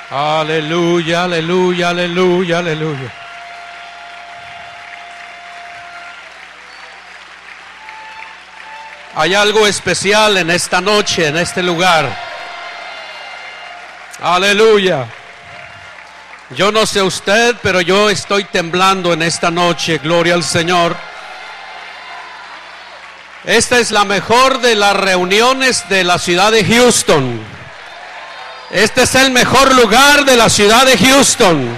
Aleluya, aleluya, aleluya, aleluya. Hay algo especial en esta noche, en este lugar. Aleluya. Yo no sé usted, pero yo estoy temblando en esta noche. Gloria al Señor. Esta es la mejor de las reuniones de la ciudad de Houston. Este es el mejor lugar de la ciudad de Houston.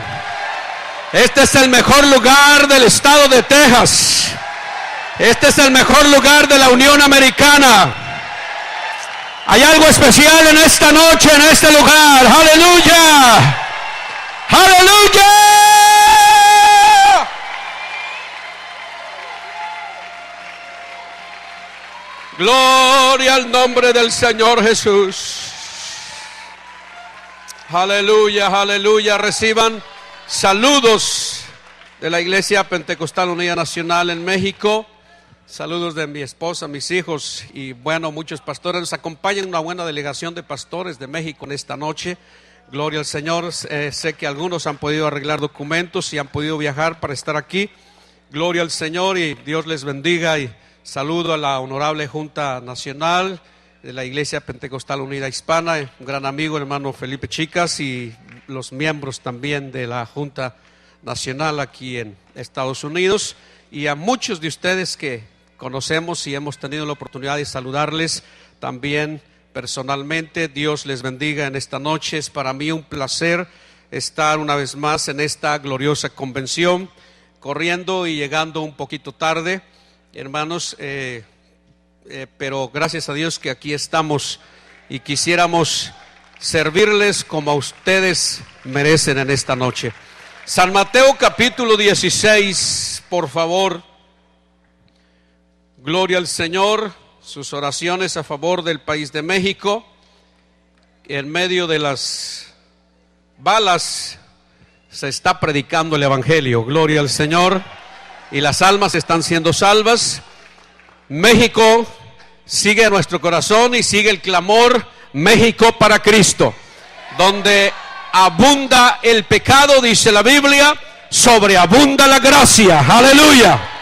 Este es el mejor lugar del estado de Texas. Este es el mejor lugar de la Unión Americana. Hay algo especial en esta noche, en este lugar. Aleluya. Aleluya. Gloria al nombre del Señor Jesús. Aleluya, aleluya. Reciban saludos de la Iglesia Pentecostal Unida Nacional en México. Saludos de mi esposa, mis hijos y bueno, muchos pastores. Nos acompañan una buena delegación de pastores de México en esta noche. Gloria al Señor. Sé que algunos han podido arreglar documentos y han podido viajar para estar aquí. Gloria al Señor y Dios les bendiga. Y saludo a la honorable Junta Nacional de la Iglesia Pentecostal Unida Hispana, un gran amigo, hermano Felipe Chicas, y los miembros también de la Junta Nacional aquí en Estados Unidos, y a muchos de ustedes que conocemos y hemos tenido la oportunidad de saludarles también personalmente. Dios les bendiga en esta noche. Es para mí un placer estar una vez más en esta gloriosa convención, corriendo y llegando un poquito tarde, hermanos, pero gracias a Dios que aquí estamos y quisiéramos servirles como a ustedes merecen en esta noche. San Mateo capítulo 16, por favor. Gloria al Señor. Sus oraciones a favor del país de México. En medio de las balas se está predicando el Evangelio. Gloria al Señor. Y las almas están siendo salvas. México sigue en nuestro corazón y sigue el clamor México para Cristo. Donde abunda el pecado, dice la Biblia, sobreabunda la gracia. Aleluya.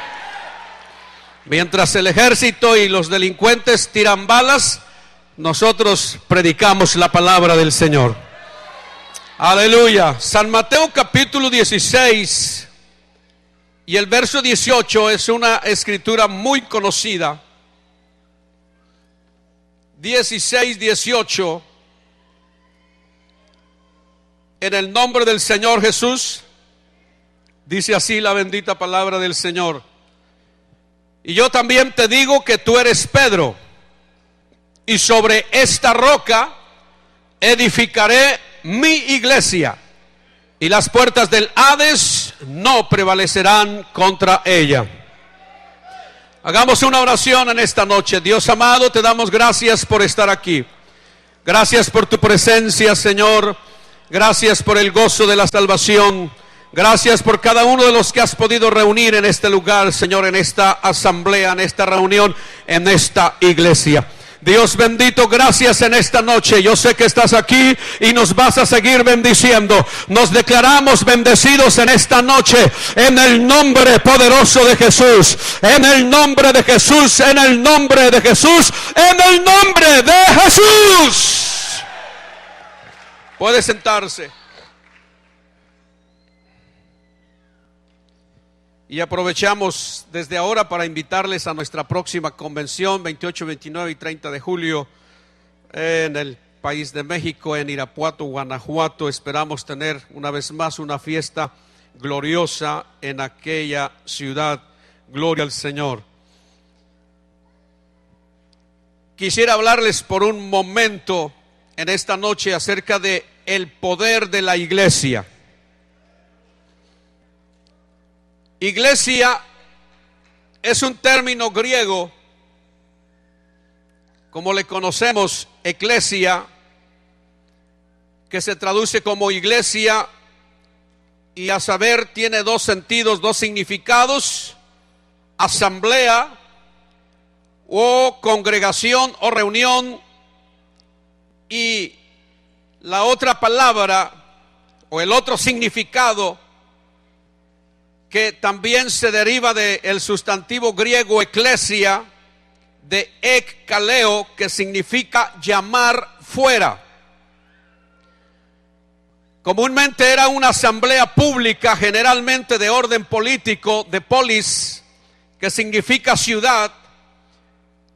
Mientras el ejército y los delincuentes tiran balas, nosotros predicamos la palabra del Señor. Aleluya. San Mateo capítulo 16 y el verso 18 es una escritura muy conocida. 16, 18. En el nombre del Señor Jesús, dice así la bendita palabra del Señor. Y yo también te digo que tú eres Pedro, y sobre esta roca edificaré mi iglesia, y las puertas del Hades no prevalecerán contra ella. Hagamos una oración en esta noche. Dios amado, te damos gracias por estar aquí. Gracias por tu presencia, Señor. Gracias por el gozo de la salvación. Gracias por cada uno de los que has podido reunir en este lugar, Señor, en esta asamblea, en esta reunión, en esta iglesia. Dios bendito, gracias en esta noche. Yo sé que estás aquí y nos vas a seguir bendiciendo. Nos declaramos bendecidos en esta noche en el nombre poderoso de Jesús. En el nombre de Jesús, en el nombre de Jesús, en el nombre de Jesús. Puede sentarse. Y aprovechamos desde ahora para invitarles a nuestra próxima convención, 28, 29 y 30 de julio, en el país de México, en Irapuato, Guanajuato. Esperamos tener una vez más una fiesta gloriosa en aquella ciudad. Gloria al Señor. Quisiera hablarles por un momento en esta noche acerca de el poder de la iglesia. Iglesia es un término griego, como le conocemos, eclesia, que se traduce como iglesia, y a saber tiene dos sentidos, dos significados: asamblea o congregación o reunión, y la otra palabra o el otro significado que también se deriva del sustantivo griego eclesia, de ekkaleo, que significa llamar fuera. Comúnmente era una asamblea pública, generalmente de orden político, de polis, que significa ciudad,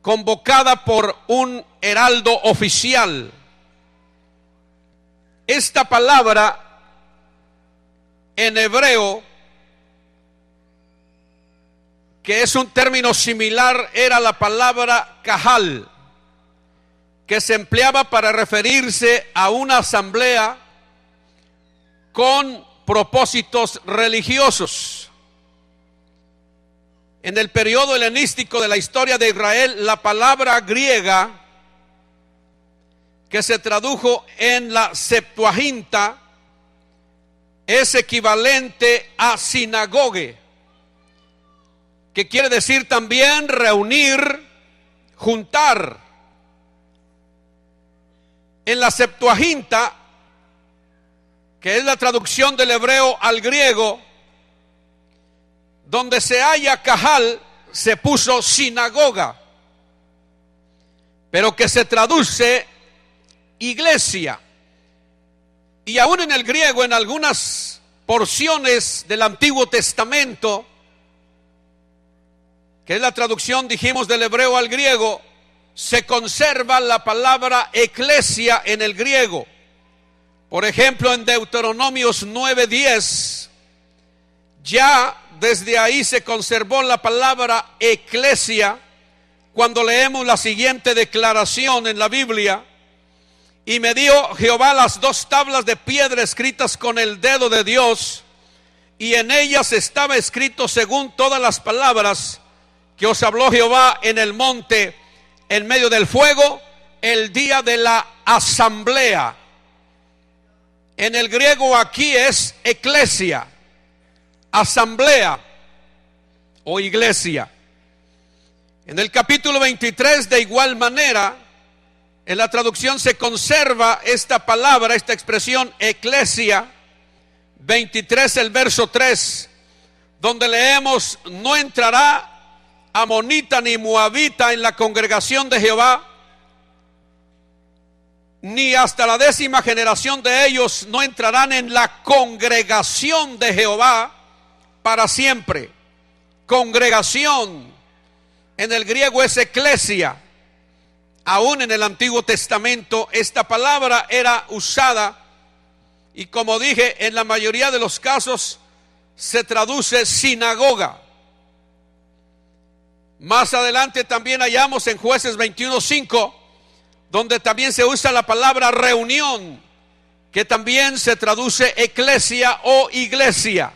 convocada por un heraldo oficial. Esta palabra en hebreo, que es un término similar, era la palabra kahal, que se empleaba para referirse a una asamblea con propósitos religiosos. En el periodo helenístico de la historia de Israel, la palabra griega que se tradujo en la Septuaginta es equivalente a sinagogue, que quiere decir también reunir, juntar. En la Septuaginta, que es la traducción del hebreo al griego, donde se halla kahal, se puso sinagoga, pero que se traduce iglesia. Y aún en el griego, en algunas porciones del Antiguo Testamento, que es la traducción, dijimos, del hebreo al griego, se conserva la palabra eclesia en el griego. Por ejemplo, en Deuteronomios 9:10, ya desde ahí se conservó la palabra eclesia, cuando leemos la siguiente declaración en la Biblia: y me dio Jehová las 2 tablas de piedra escritas con el dedo de Dios, y en ellas estaba escrito según todas las palabras que os habló Jehová en el monte, en medio del fuego, el día de la asamblea. En el griego aquí es eclesia, asamblea o iglesia. En el capítulo 23, de igual manera, en la traducción se conserva esta palabra, esta expresión eclesia, 23, el verso 3, donde leemos: no entrará amonita ni moabita en la congregación de Jehová, ni hasta la 10ª generación de ellos no entrarán en la congregación de Jehová para siempre. Congregación en el griego es eclesia. Aún en el Antiguo Testamento esta palabra era usada, y como dije, en la mayoría de los casos se traduce sinagoga. Más adelante también hallamos en Jueces 21:5, donde también se usa la palabra reunión, que también se traduce eclesia o iglesia.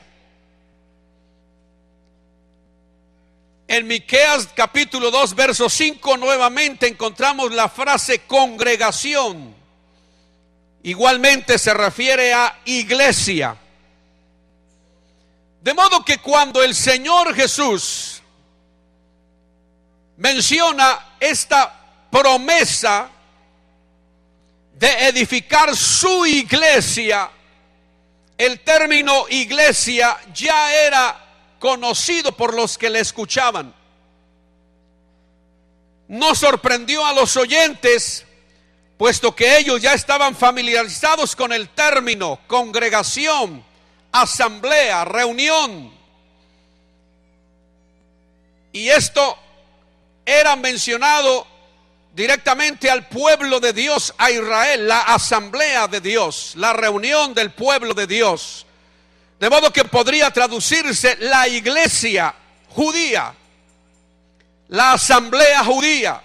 En Miqueas capítulo 2, verso 5, nuevamente encontramos la frase congregación. Igualmente se refiere a iglesia. De modo que cuando el Señor Jesús menciona esta promesa de edificar su iglesia, el término iglesia ya era conocido por los que le escuchaban. No sorprendió a los oyentes, puesto que ellos ya estaban familiarizados con el término congregación, asamblea, reunión. Y esto era mencionado directamente al pueblo de Dios, a Israel, la asamblea de Dios, la reunión del pueblo de Dios. De modo que podría traducirse la iglesia judía, la asamblea judía,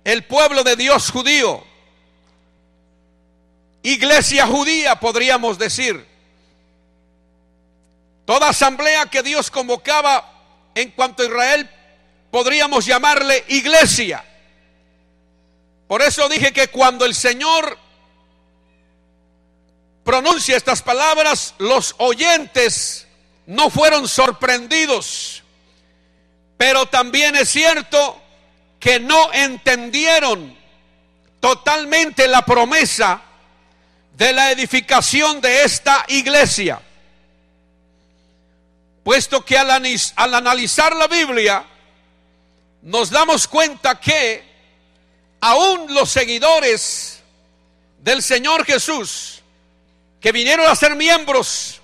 el pueblo de Dios judío, iglesia judía, podríamos decir. Toda asamblea que Dios convocaba en cuanto a Israel, podríamos llamarle iglesia. Por eso dije que cuando el Señor pronuncia estas palabras, los oyentes no fueron sorprendidos, pero también es cierto que no entendieron totalmente la promesa de la edificación de esta iglesia, puesto que al analizar la Biblia nos damos cuenta que aún los seguidores del Señor Jesús, que vinieron a ser miembros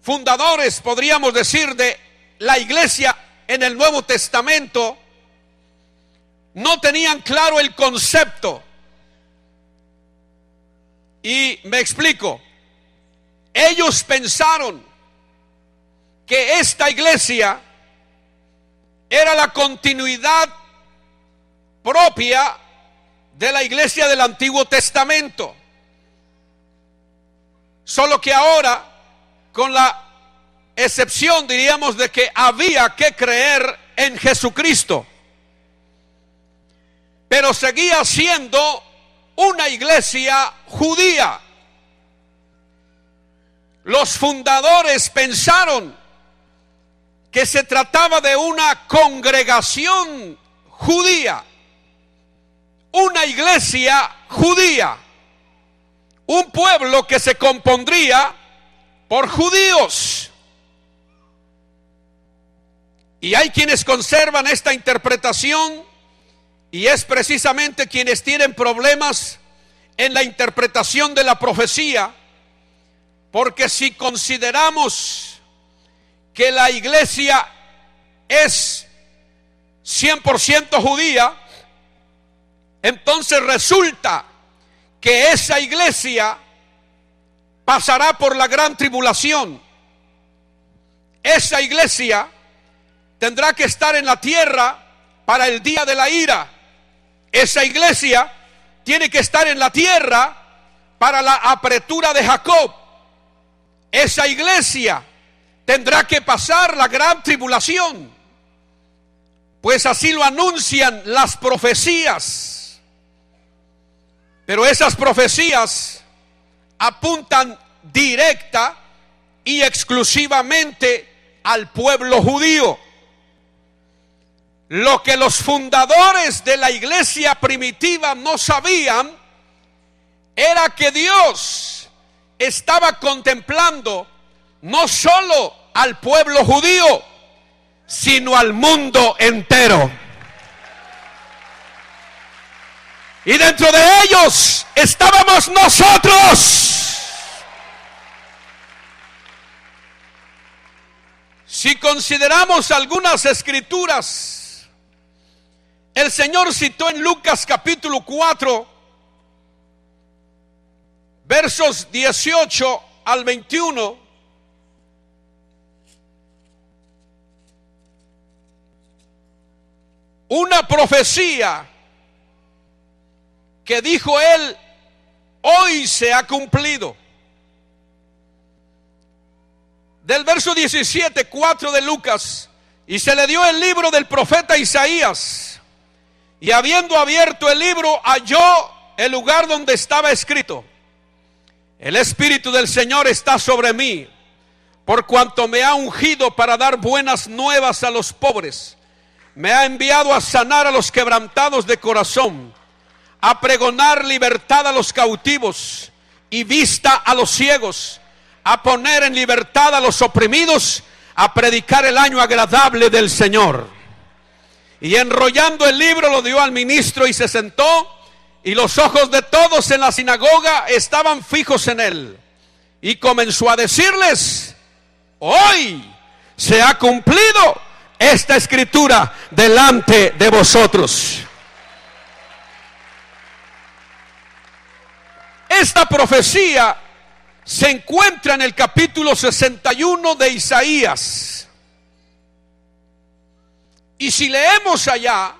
fundadores, podríamos decir, de la iglesia en el Nuevo Testamento, no tenían claro el concepto. Y me explico. Ellos pensaron que esta iglesia era la continuidad propia de la iglesia del Antiguo Testamento. Solo que ahora, con la excepción, diríamos, de que había que creer en Jesucristo, pero seguía siendo una iglesia judía. Los fundadores pensaron que se trataba de una congregación judía, una iglesia judía, un pueblo que se compondría por judíos. Y hay quienes conservan esta interpretación, y es precisamente quienes tienen problemas en la interpretación de la profecía, porque si consideramos que la iglesia es 100% judía, entonces resulta que esa iglesia pasará por la gran tribulación. Esa iglesia tendrá que estar en la tierra para el día de la ira. Esa iglesia tiene que estar en la tierra para la apretura de Jacob. Esa iglesia tendrá que pasar la gran tribulación, pues así lo anuncian las profecías. Pero esas profecías apuntan directa y exclusivamente al pueblo judío. Lo que los fundadores de la iglesia primitiva no sabían era que Dios estaba contemplando no solo al pueblo judío, sino al mundo entero. Y dentro de ellos estábamos nosotros. Si consideramos algunas escrituras, el Señor citó en Lucas capítulo 4, versos 18 al 21, una profecía que dijo él, hoy se ha cumplido. Del verso 17, 4 de Lucas, y se le dio el libro del profeta Isaías, y habiendo abierto el libro, halló el lugar donde estaba escrito: el Espíritu del Señor está sobre mí, por cuanto me ha ungido para dar buenas nuevas a los pobres. Me ha enviado a sanar a los quebrantados de corazón, a pregonar libertad a los cautivos y vista a los ciegos, a poner en libertad a los oprimidos, a predicar el año agradable del Señor. Y enrollando el libro lo dio al ministro y se sentó, y los ojos de todos en la sinagoga estaban fijos en él. Y comenzó a decirles: hoy se ha cumplido esta escritura delante de vosotros. Esta profecía se encuentra en el capítulo 61 de Isaías. Y si leemos allá,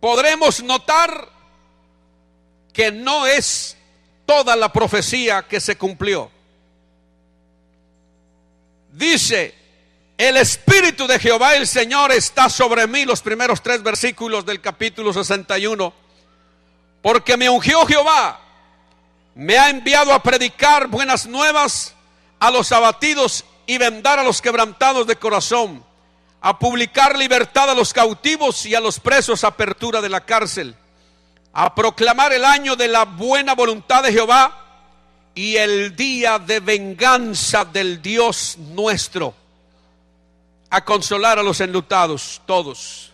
podremos notar que no es toda la profecía que se cumplió. Dice: el Espíritu de Jehová el Señor está sobre mí, los primeros 3 versículos del capítulo 61. Porque me ungió Jehová, me ha enviado a predicar buenas nuevas a los abatidos y vendar a los quebrantados de corazón, a publicar libertad a los cautivos y a los presos apertura de la cárcel, a proclamar el año de la buena voluntad de Jehová y el día de venganza del Dios nuestro, a consolar a los enlutados todos.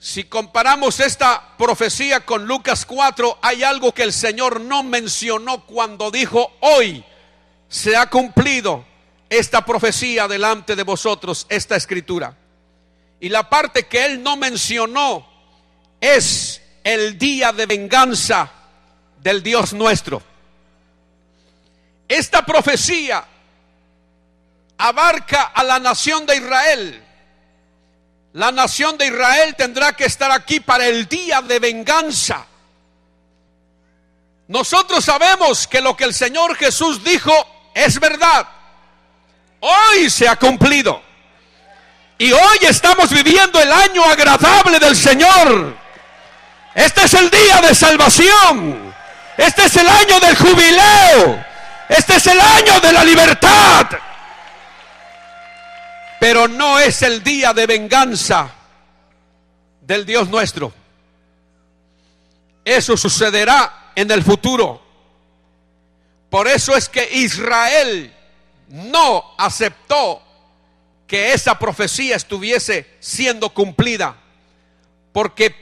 Si comparamos esta profecía con Lucas 4, hay algo que el Señor no mencionó cuando dijo: hoy se ha cumplido esta profecía delante de vosotros, esta escritura. Y la parte que Él no mencionó es el día de venganza del Dios nuestro. Esta profecía abarca a la nación de Israel. La nación de Israel tendrá que estar aquí para el día de venganza. Nosotros sabemos que lo que el Señor Jesús dijo es verdad. Hoy se ha cumplido. Y hoy estamos viviendo el año agradable del Señor. Este es el día de salvación. Este es el año del jubileo. Este es el año de la libertad. Pero no es el día de venganza del Dios nuestro. Eso sucederá en el futuro. Por eso es que Israel no aceptó que esa profecía estuviese siendo cumplida, porque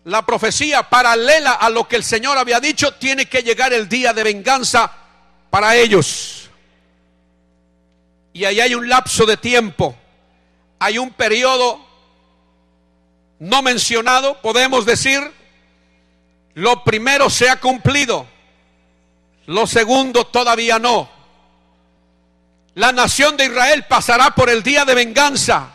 la profecía paralela a lo que el Señor había dicho, tiene que llegar el día de venganza para ellos. Y ahí hay un lapso de tiempo, hay un periodo no mencionado. Podemos decir, lo primero se ha cumplido, lo segundo todavía no. La nación de Israel pasará por el día de venganza,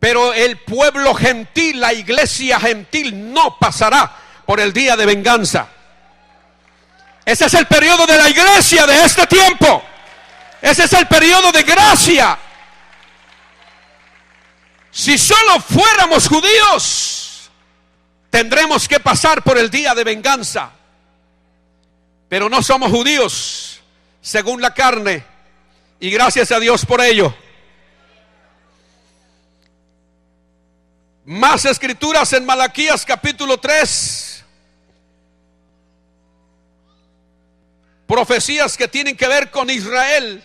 pero el pueblo gentil, la iglesia gentil, no pasará por el día de venganza. Ese es el periodo de la iglesia de este tiempo. Ese es el periodo de gracia. Si solo fuéramos judíos, tendremos que pasar por el día de venganza. Pero no somos judíos según la carne, y gracias a Dios por ello. Más escrituras en Malaquías capítulo 3. Profecías que tienen que ver con Israel.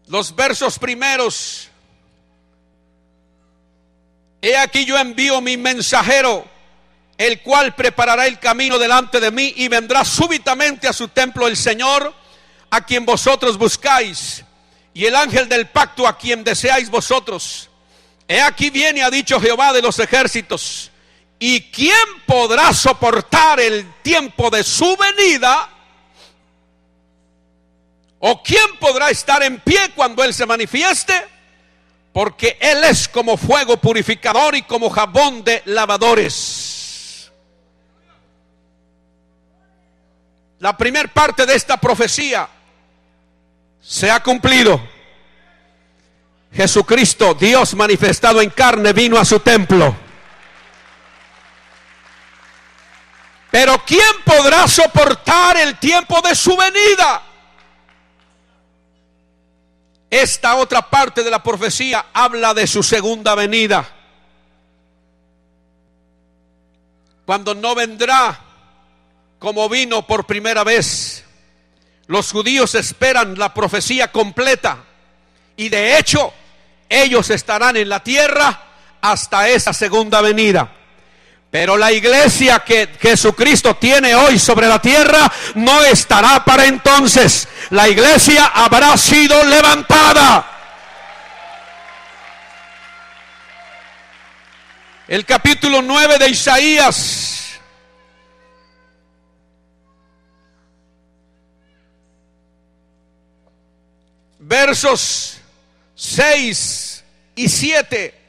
Los versos primeros. He aquí yo envío mi mensajero, el cual preparará el camino delante de mí, y vendrá súbitamente a su templo el Señor, a quien vosotros buscáis, y el ángel del pacto, a quien deseáis vosotros. He aquí viene, ha dicho Jehová de los ejércitos. ¿Y quién podrá soportar el tiempo de su venida? ¿O quién podrá estar en pie cuando Él se manifieste? Porque Él es como fuego purificador y como jabón de lavadores. La primera parte de esta profecía se ha cumplido. Jesucristo, Dios manifestado en carne, vino a su templo. Pero ¿quién podrá soportar el tiempo de su venida? Esta otra parte de la profecía habla de su segunda venida, cuando no vendrá como vino por primera vez. Los judíos esperan la profecía completa, y de hecho ellos estarán en la tierra hasta esa segunda venida. Pero la iglesia que Jesucristo tiene hoy sobre la tierra no estará para entonces. La iglesia habrá sido levantada. El capítulo 9 de Isaías. Versos 6 y 7.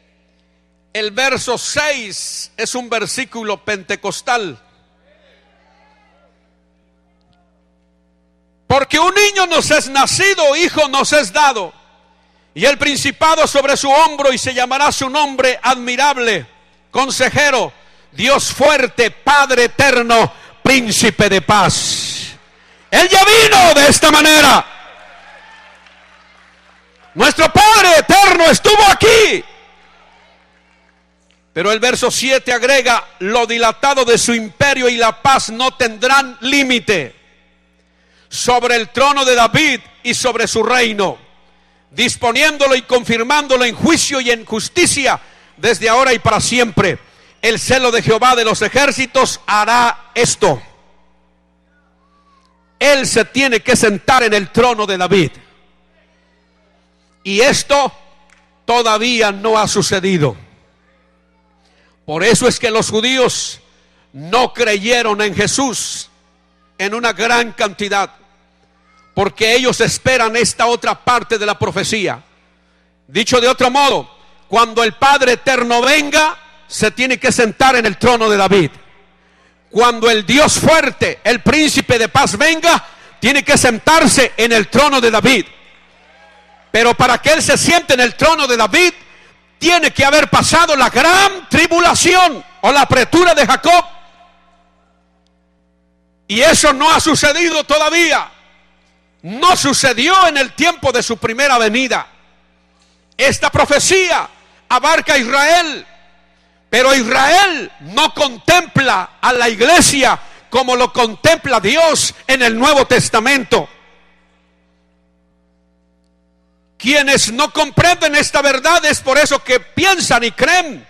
El verso 6 es un versículo pentecostal. Porque un niño nos es nacido, hijo nos es dado, y el principado sobre su hombro, y se llamará su nombre admirable, consejero, Dios fuerte, Padre eterno, príncipe de paz. Él ya vino de esta manera. Nuestro Padre eterno estuvo aquí. Pero el verso 7 agrega: lo dilatado de su imperio y la paz no tendrán límite sobre el trono de David y sobre su reino, disponiéndolo y confirmándolo en juicio y en justicia desde ahora y para siempre. El celo de Jehová de los ejércitos hará esto. Él se tiene que sentar en el trono de David. Y esto todavía no ha sucedido. Por eso es que los judíos no creyeron en Jesús en una gran cantidad, porque ellos esperan esta otra parte de la profecía. Dicho de otro modo, cuando el Padre eterno venga, se tiene que sentar en el trono de David. Cuando el Dios fuerte, el príncipe de paz venga, tiene que sentarse en el trono de David. Pero para que Él se siente en el trono de David, tiene que haber pasado la gran tribulación o la apretura de Jacob. Y eso no ha sucedido todavía. No sucedió en el tiempo de su primera venida. Esta profecía abarca a Israel, pero Israel no contempla a la iglesia como lo contempla Dios en el Nuevo Testamento. Quienes no comprenden esta verdad es por eso que piensan y creen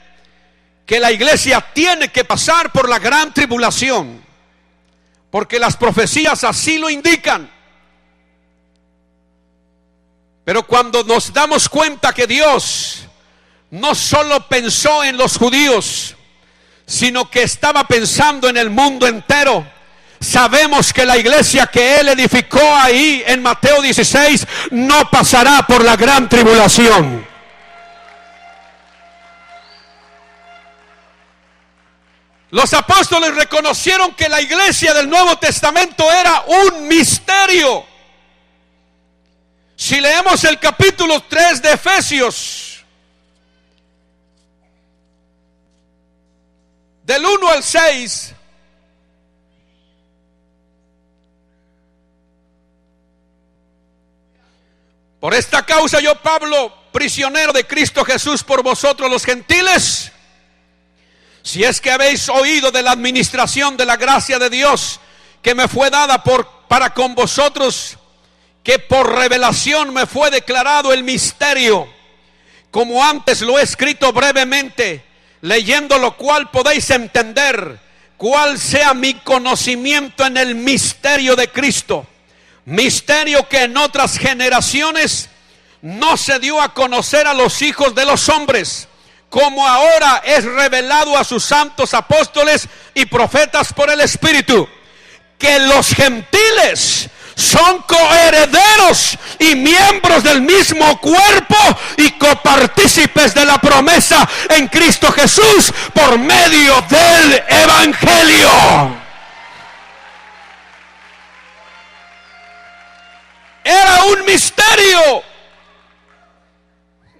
que la iglesia tiene que pasar por la gran tribulación, porque las profecías así lo indican. Pero cuando nos damos cuenta que Dios no solo pensó en los judíos, sino que estaba pensando en el mundo entero, sabemos que la iglesia que Él edificó ahí en Mateo 16 no pasará por la gran tribulación. Los apóstoles reconocieron que la iglesia del Nuevo Testamento era un misterio. Si leemos el capítulo 3 de Efesios, del 1 al 6, por esta causa yo, Pablo, prisionero de Cristo Jesús por vosotros los gentiles, si es que habéis oído de la administración de la gracia de Dios que me fue dada para con vosotros, que por revelación me fue declarado el misterio, como antes lo he escrito brevemente, leyendo lo cual podéis entender cuál sea mi conocimiento en el misterio de Cristo, misterio que en otras generaciones no se dio a conocer a los hijos de los hombres, como ahora es revelado a sus santos apóstoles y profetas por el Espíritu, que los gentiles son coherederos y miembros del mismo cuerpo y copartícipes de la promesa en Cristo Jesús por medio del Evangelio. Era un misterio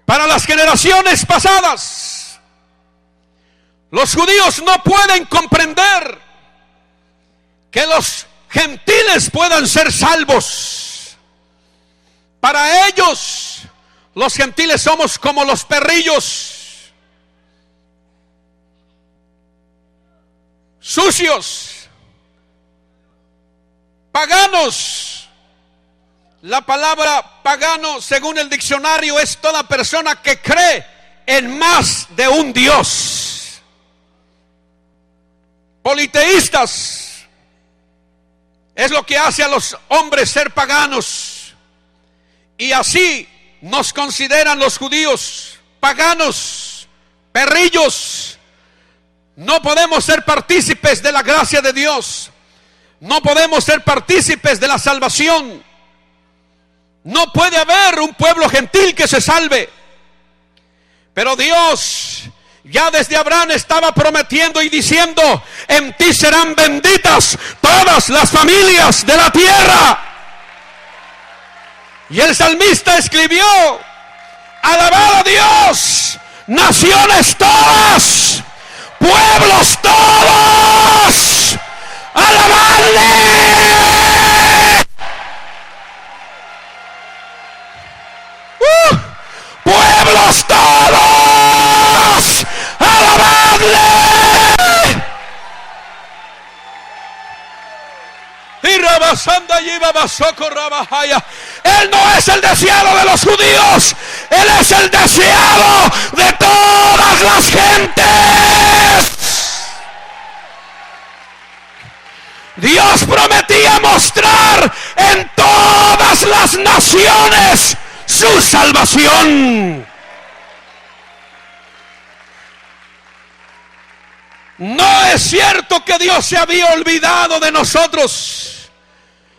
para las generaciones pasadas. Los judíos no pueden comprender que los gentiles puedan ser salvos. Para ellos, los gentiles somos como los perrillos, sucios, paganos. La palabra pagano, según el diccionario, es toda persona que cree en más de un Dios. Politeístas es lo que hace a los hombres ser paganos. Y así nos consideran los judíos, paganos, perrillos. No podemos ser partícipes de la gracia de Dios. No podemos ser partícipes de la salvación. No puede haber un pueblo gentil que se salve. Pero Dios ya desde Abraham estaba prometiendo y diciendo: en ti serán benditas todas las familias de la tierra. Y el salmista escribió: alabad a Dios, naciones todas, pueblos todos, alabadle. Él no es el deseado de los judíos, Él es el deseado de todas las gentes. Dios prometía mostrar en todas las naciones su salvación. No es cierto que Dios se había olvidado de nosotros.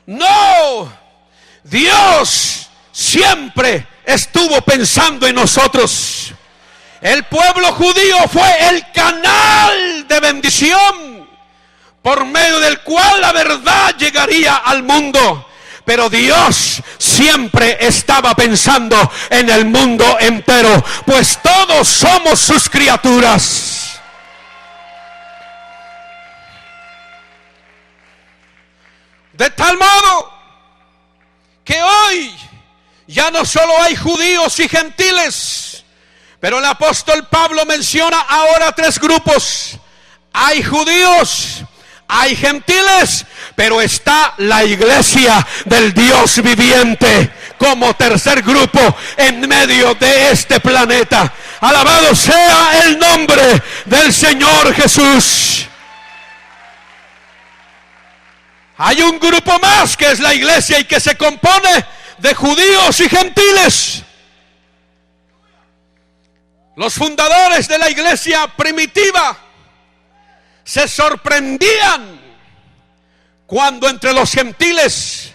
No, Dios siempre estuvo pensando en nosotros. El pueblo judío fue el canal de bendición por medio del cual la verdad llegaría al mundo. Pero Dios siempre estaba pensando en el mundo entero, pues todos somos sus criaturas. De tal modo que hoy ya no solo hay judíos y gentiles, pero el apóstol Pablo menciona ahora tres grupos. Hay judíos, hay gentiles, pero está la iglesia del Dios viviente como tercer grupo en medio de este planeta. Alabado sea el nombre del Señor Jesús. Hay un grupo más que es la iglesia y que se compone de judíos y gentiles. Los fundadores de la iglesia primitiva se sorprendían cuando entre los gentiles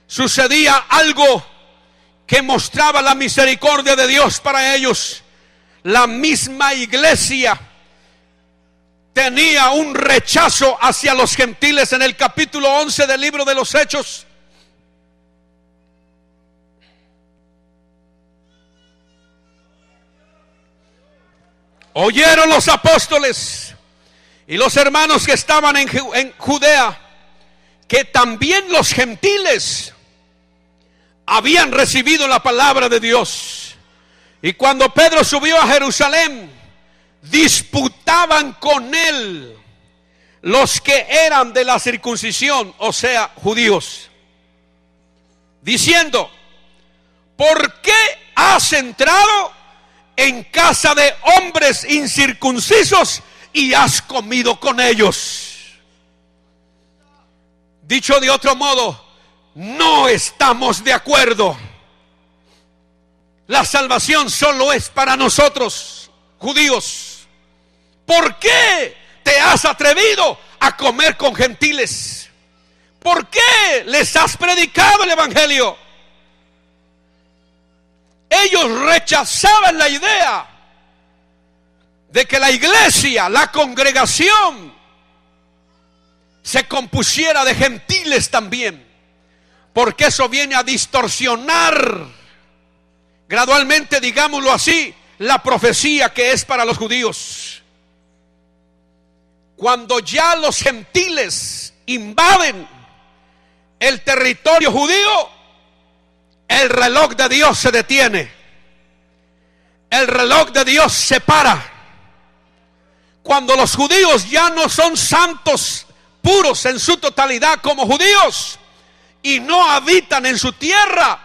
sucedía algo que mostraba la misericordia de Dios para ellos. La misma iglesia tenía un rechazo hacia los gentiles. En el capítulo 11 del libro de los Hechos, oyeron los apóstoles y los hermanos que estaban en Judea que también los gentiles habían recibido la palabra de Dios. Y cuando Pedro subió a Jerusalén, disputaban con él los que eran de la circuncisión, o sea, judíos, diciendo: ¿por qué has entrado en casa de hombres incircuncisos y has comido con ellos? Dicho de otro modo, no estamos de acuerdo. La salvación solo es para nosotros, judíos. ¿Por qué te has atrevido a comer con gentiles? ¿Por qué les has predicado el evangelio? Ellos rechazaban la idea de que la iglesia, la congregación, se compusiera de gentiles también, porque eso viene a distorsionar gradualmente, digámoslo así, la profecía que es para los judíos. Cuando ya los gentiles invaden el territorio judío, el reloj de Dios se detiene. El reloj de Dios se para. Cuando los judíos ya no son santos puros en su totalidad como judíos y no habitan en su tierra,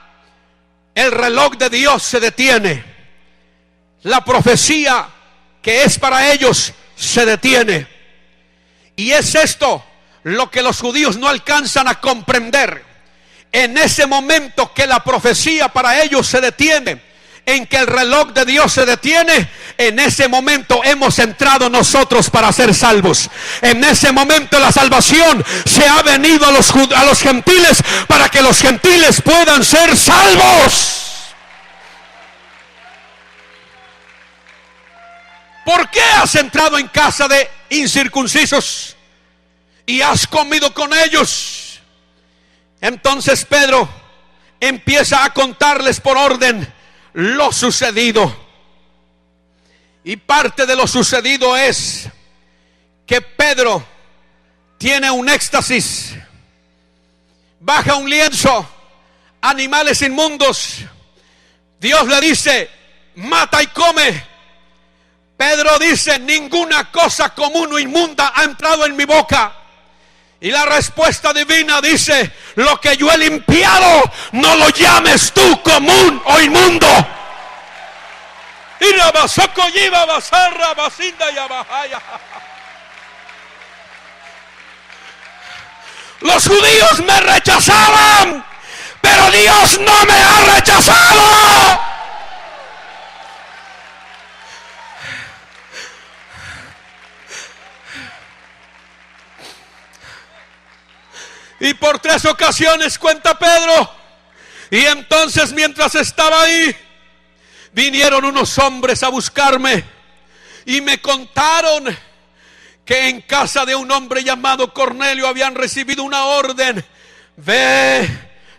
el reloj de Dios se detiene. La profecía que es para ellos se detiene. Y es esto lo que los judíos no alcanzan a comprender. En ese momento que la profecía para ellos se detiene, en que el reloj de Dios se detiene, en ese momento hemos entrado nosotros para ser salvos. En ese momento la salvación se ha venido a los gentiles para que los gentiles puedan ser salvos. ¿Por qué has entrado en casa de incircuncisos y has comido con ellos? Entonces Pedro empieza a contarles por orden lo sucedido. Y parte de lo sucedido es que Pedro tiene un éxtasis, baja un lienzo, animales inmundos. Dios le dice: mata y come. Pedro dice: ninguna cosa común o inmunda ha entrado en mi boca. Y la respuesta divina dice: lo que yo he limpiado, no lo llames tú común o inmundo. Y la basoko yiva basarra basinda yabahaya. Los judíos me rechazaban, pero Dios no me ha rechazado. Y por 3 ocasiones, cuenta Pedro, y entonces mientras estaba ahí, vinieron unos hombres a buscarme y me contaron que en casa de un hombre llamado Cornelio habían recibido una orden: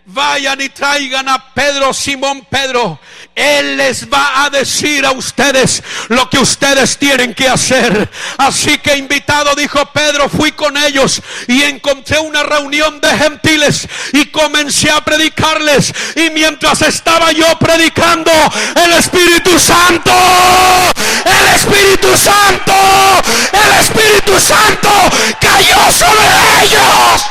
vayan y traigan a Pedro, Simón Pedro. Él les va a decir a ustedes lo que ustedes tienen que hacer. Así que, invitado, dijo Pedro, fui con ellos y encontré una reunión de gentiles y comencé a predicarles. Y mientras estaba yo predicando, el Espíritu Santo, el Espíritu Santo, el Espíritu Santo cayó sobre ellos.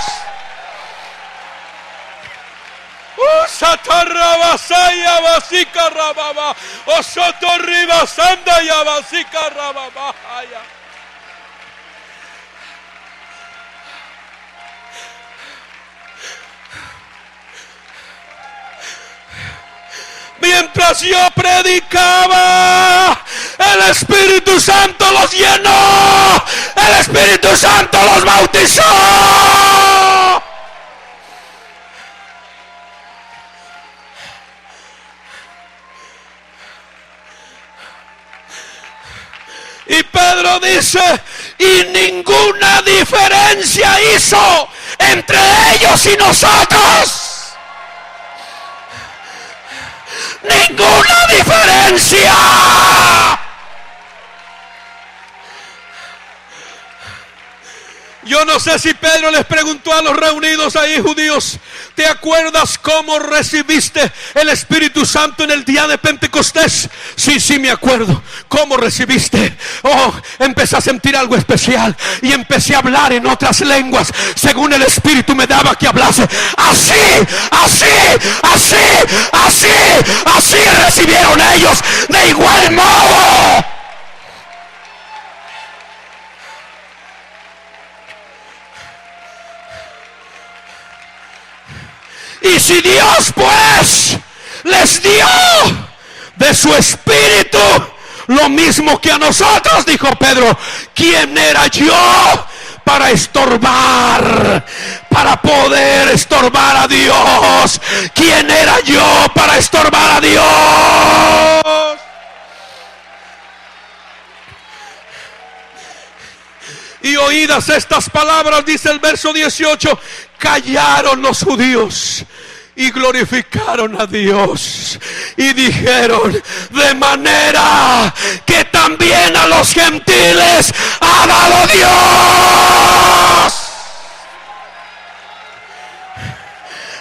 Satarrabasaya basika rababa, osotorribasanda ya basika rababaya. Mientras yo predicaba, el Espíritu Santo los llenó, el Espíritu Santo los bautizó. Y Pedro dice: y ninguna diferencia hizo entre ellos y nosotros. Ninguna diferencia. Yo no sé si Pedro les preguntó a los reunidos ahí judíos: ¿te acuerdas cómo recibiste el Espíritu Santo en el día de Pentecostés? Sí, me acuerdo. ¿Cómo recibiste? Empecé a sentir algo especial y empecé a hablar en otras lenguas según el Espíritu me daba que hablase. Así recibieron ellos, de igual modo. Y si Dios pues les dio de su Espíritu lo mismo que a nosotros, dijo Pedro, ¿quién era yo para estorbar? Para poder estorbar a Dios. ¿Quién era yo para estorbar a Dios? Y oídas estas palabras, dice el verso 18, callaron los judíos y glorificaron a Dios y dijeron: de manera que también a los gentiles ha dado Dios.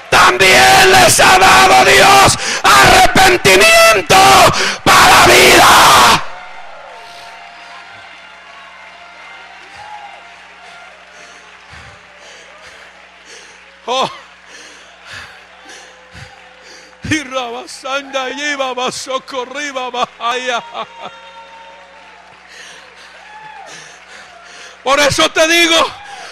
También les ha dado Dios arrepentimiento para vida. Y rabasanda lleva basocorriba bahaya. Por eso te digo,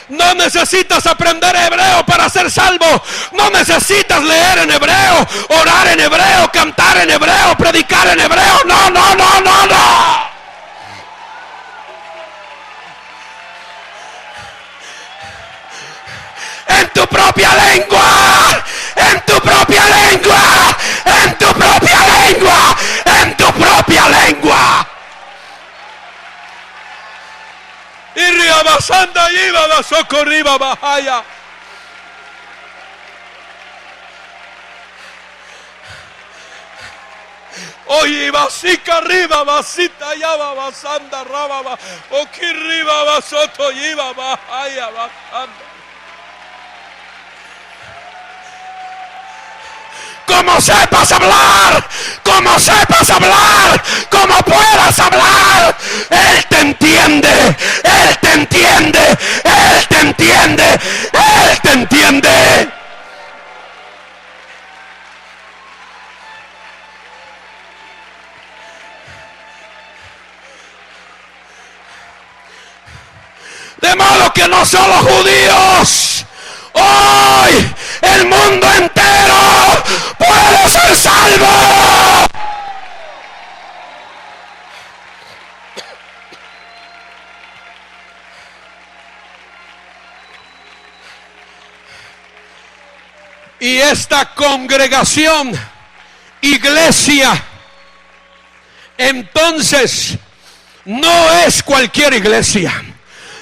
no necesitas aprender hebreo para ser salvo. No necesitas leer en hebreo, orar en hebreo, cantar en hebreo, predicar en hebreo. No. En tu propia lengua, en tu propia lengua, en tu propia lengua, en tu propia lengua. Y riabasanda iba basocorriba bahaya. Oye, vasika arriba, vasita yaba basanda rababa, okirriba basoto iba bahaya basanda. como sepas hablar, como sepas hablar, como puedas hablar, Él te entiende, Él te entiende, Él te entiende, Él te entiende. De modo que no solo judíos, hoy el mundo entero puede ser salvo. Y esta congregación, iglesia, entonces no es cualquier iglesia.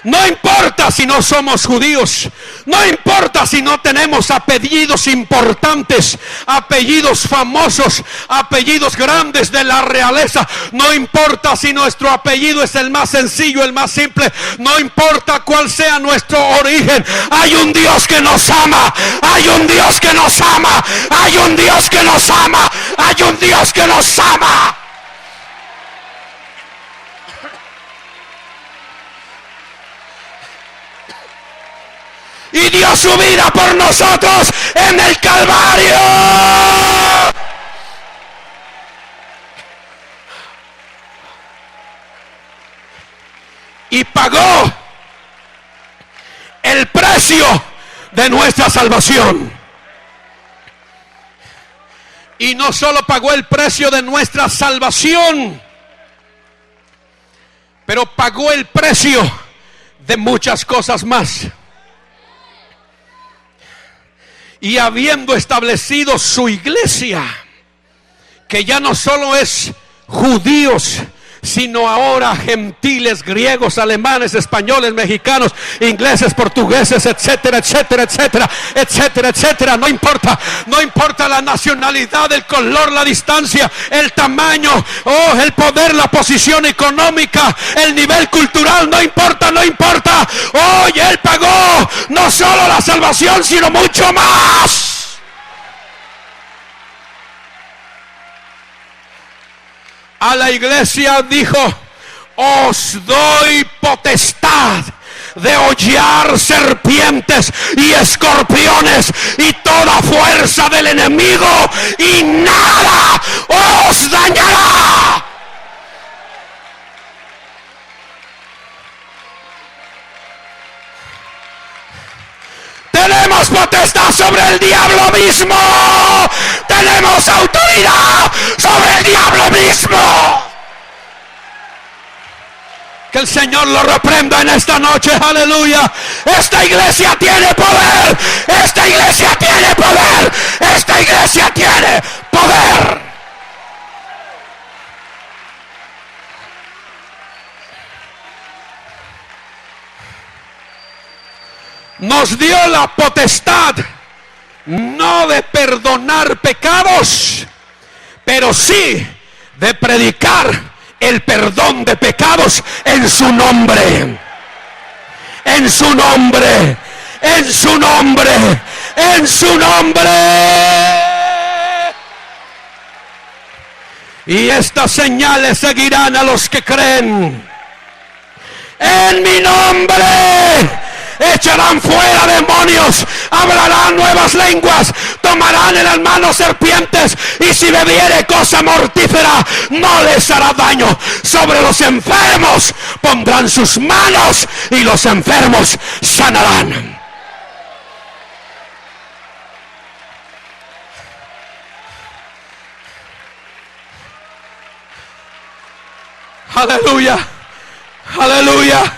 No importa si no somos judíos, no importa si no tenemos apellidos importantes, apellidos famosos, apellidos grandes de la realeza, no importa si nuestro apellido es el más sencillo, el más simple, no importa cuál sea nuestro origen, hay un Dios que nos ama, hay un Dios que nos ama, hay un Dios que nos ama, hay un Dios que nos ama. Y dio su vida por nosotros en el Calvario. Y pagó el precio de nuestra salvación. Y no solo pagó el precio de nuestra salvación, pero pagó el precio de muchas cosas más. Y habiendo establecido su iglesia, que ya no solo es judíos, sino ahora gentiles, griegos, alemanes, españoles, mexicanos, ingleses, portugueses, etcétera, etcétera, etcétera, etcétera, etcétera. No importa la nacionalidad, el color, la distancia, el tamaño, el poder, la posición económica, el nivel cultural, no importa. Hoy Él pagó no solo la salvación, sino mucho más. A la iglesia dijo: os doy potestad de hollar serpientes y escorpiones y toda fuerza del enemigo, y nada os dañará. Tenemos potestad sobre el diablo mismo. Tenemos autoridad sobre el diablo mismo. Que el Señor lo reprenda en esta noche. Aleluya. Esta iglesia tiene poder. Esta iglesia tiene poder. Esta iglesia tiene poder. Nos dio la potestad no de perdonar pecados, pero sí de predicar el perdón de pecados en su nombre. En su nombre. En su nombre. En su nombre. Y estas señales seguirán a los que creen. En mi nombre echarán fuera demonios, hablarán nuevas lenguas, tomarán en las manos serpientes, y si bebiere cosa mortífera no les hará daño. Sobre los enfermos pondrán sus manos y los enfermos sanarán. Aleluya, aleluya.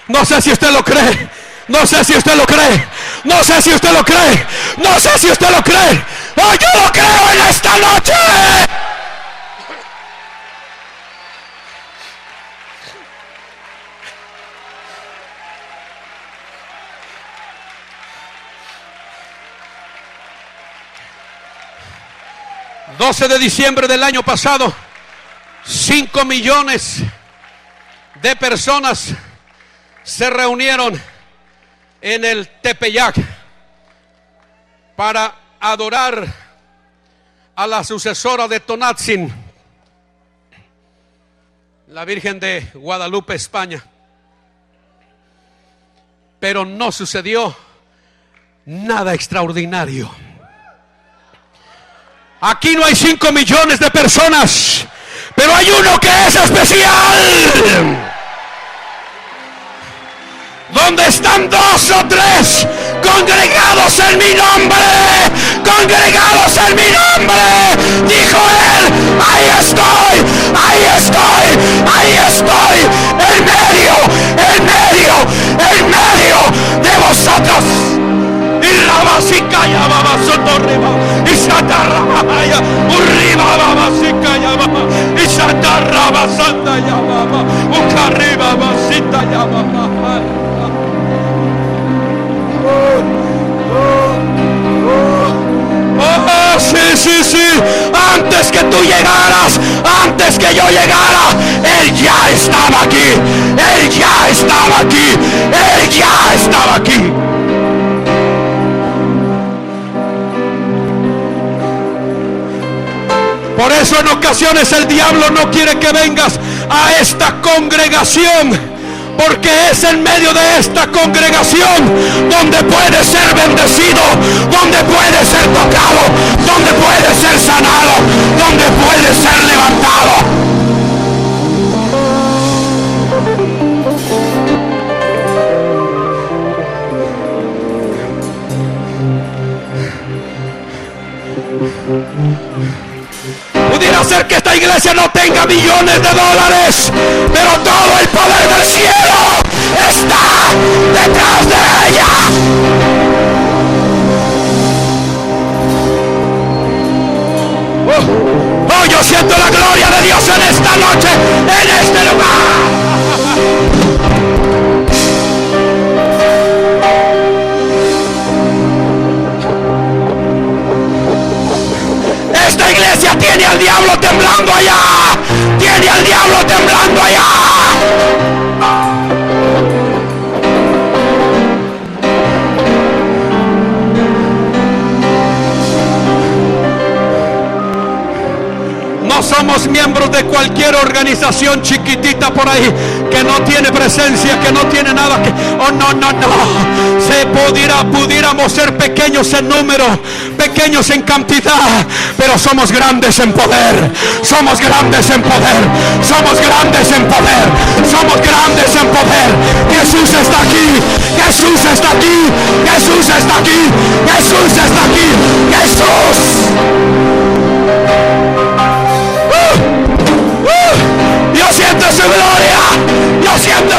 No sé si usted lo cree. No sé si usted lo cree. No sé si usted lo cree. No sé si usted lo cree. ¡Oh, yo lo creo en esta noche! ...12 de diciembre del año pasado... ...5 millones... de personas... se reunieron en el Tepeyac para adorar a la sucesora de Tonantzin, la Virgen de Guadalupe, España. Pero no sucedió nada extraordinario. Aquí no hay 5 millones de personas, pero hay uno que es especial. Donde están 2 o 3 congregados en mi nombre, congregados en mi nombre, dijo él, ahí estoy, ahí estoy, ahí estoy, en medio, en medio, en medio de vosotros. Y rabasicaya baba sotorriba, y satarrabaya, urriba baba sicaya baba, y satarraba santa ya baba, ucarriba basita ya baba. Oh, sí, sí, sí. Antes que tú llegaras, antes que yo llegara, Él ya estaba aquí. Él ya estaba aquí. Él ya estaba aquí. Por eso en ocasiones el diablo no quiere que vengas a esta congregación, porque es en medio de esta congregación donde puede ser bendecido, donde puede ser tocado, donde puede ser sanado, donde puede ser levantado. Pudiera ser que esta iglesia no tenga millones de dólares, pero todo el poder del cielo está detrás de ella. Oh, yo siento la gloria de Dios en esta noche, en este lugar. Esta iglesia tiene al diablo temblando allá. Tiene al diablo temblando allá. No somos miembros de cualquier organización chiquitita por ahí que no tiene presencia, que no tiene nada que... Oh, no, no, no. Pudiéramos ser pequeños en número, pequeños en cantidad, pero somos grandes en poder. Somos grandes en poder. Somos grandes en poder. Somos grandes en poder. Jesús está aquí. Jesús está aquí. Jesús está aquí. Jesús está aquí. Jesús. Yo siento su gloria, yo siento